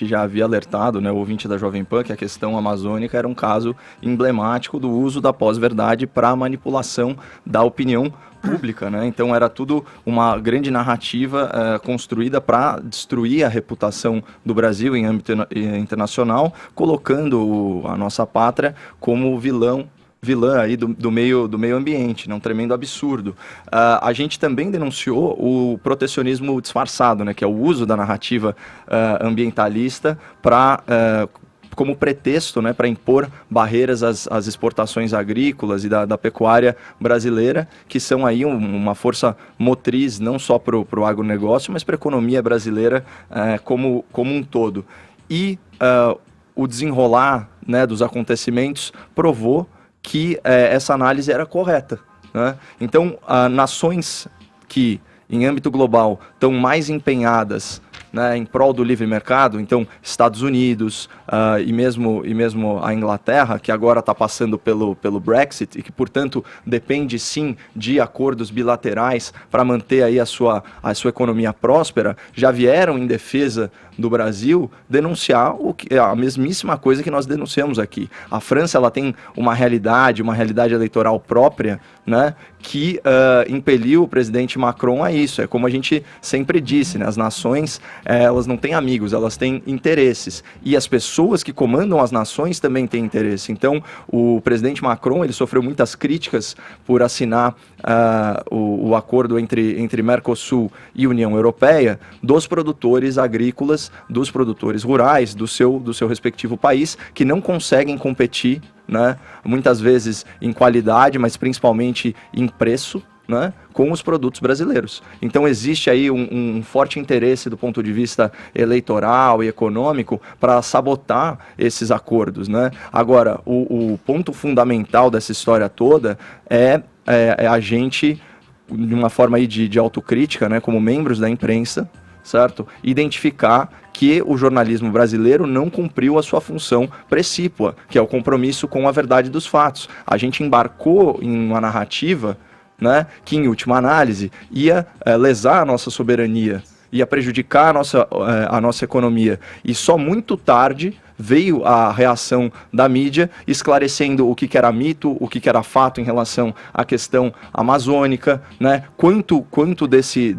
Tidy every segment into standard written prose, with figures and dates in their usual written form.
já havia alertado, né, o ouvinte da Jovem Pan, que a questão amazônica era um caso emblemático do uso da pós-verdade para manipulação da opinião pública, né? Então era tudo uma grande narrativa construída para destruir a reputação do Brasil em âmbito internacional, colocando a nossa pátria como vilã aí do meio ambiente, né? Um tremendo absurdo. A gente também denunciou o protecionismo disfarçado, né? Que é o uso da narrativa ambientalista para como pretexto, né, para impor barreiras às exportações agrícolas e da pecuária brasileira, que são aí uma força motriz não só para o agronegócio, mas para a economia brasileira como um todo. E o desenrolar, né, dos acontecimentos provou que essa análise era correta, né? Então, nações que, em âmbito global, estão mais empenhadas, né, em prol do livre mercado, então Estados Unidos e mesmo a Inglaterra, que agora está passando pelo Brexit e que, portanto, depende sim de acordos bilaterais para manter aí a sua economia próspera, já vieram em defesa do Brasil denunciar a mesmíssima coisa que nós denunciamos aqui. A França, ela tem uma realidade eleitoral própria, né, que impeliu o presidente Macron a isso. É como a gente sempre disse, né, as nações elas não têm amigos, elas têm interesses. E as pessoas que comandam as nações também têm interesse. Então, o presidente Macron, ele sofreu muitas críticas por assinar o acordo entre Mercosul e União Europeia, dos produtores agrícolas, dos produtores rurais, do seu respectivo país, que não conseguem competir, né, muitas vezes em qualidade, mas principalmente em preço, né, com os produtos brasileiros. Então existe aí um forte interesse do ponto de vista eleitoral e econômico para sabotar esses acordos, né? Agora, o ponto fundamental dessa história toda é a gente, de uma forma aí de autocrítica, né, como membros da imprensa, certo? Identificar que o jornalismo brasileiro não cumpriu a sua função precípua, que é o compromisso com a verdade dos fatos. A gente embarcou em uma narrativa, né, que, em última análise, ia lesar a nossa soberania, ia prejudicar a nossa economia. E só muito tarde veio a reação da mídia, esclarecendo o que era mito, o que era fato em relação à questão amazônica, né? Quanto desse,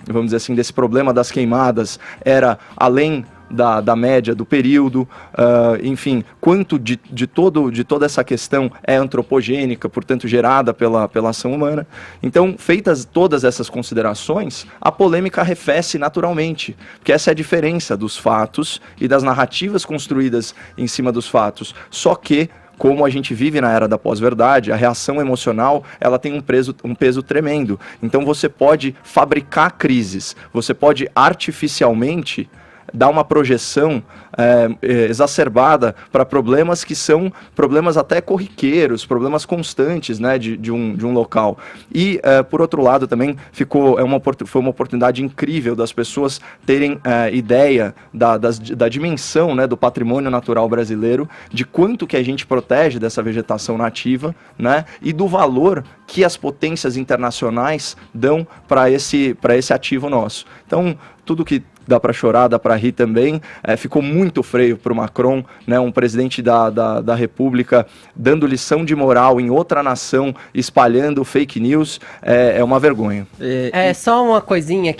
vamos dizer assim, desse problema das queimadas era além da média do período, enfim, quanto de toda essa questão é antropogênica, portanto gerada pela ação humana. Então, feitas todas essas considerações, a polêmica arrefece naturalmente, porque essa é a diferença dos fatos e das narrativas construídas em cima dos fatos. Só que, como a gente vive na era da pós-verdade, a reação emocional, ela tem um peso tremendo. Então você pode fabricar crises, você pode artificialmente dar uma projeção exacerbada para problemas que são problemas até corriqueiros, problemas constantes, né, de um local. E, por outro lado, também foi uma oportunidade incrível das pessoas terem ideia da dimensão, né, do patrimônio natural brasileiro, de quanto que a gente protege dessa vegetação nativa, né, e do valor que as potências internacionais dão para esse ativo nosso. Então, tudo que dá para chorar, dá para rir também. Ficou muito freio para o Macron, né, um presidente da República dando lição de moral em outra nação, espalhando fake news. É uma vergonha. Só uma coisinha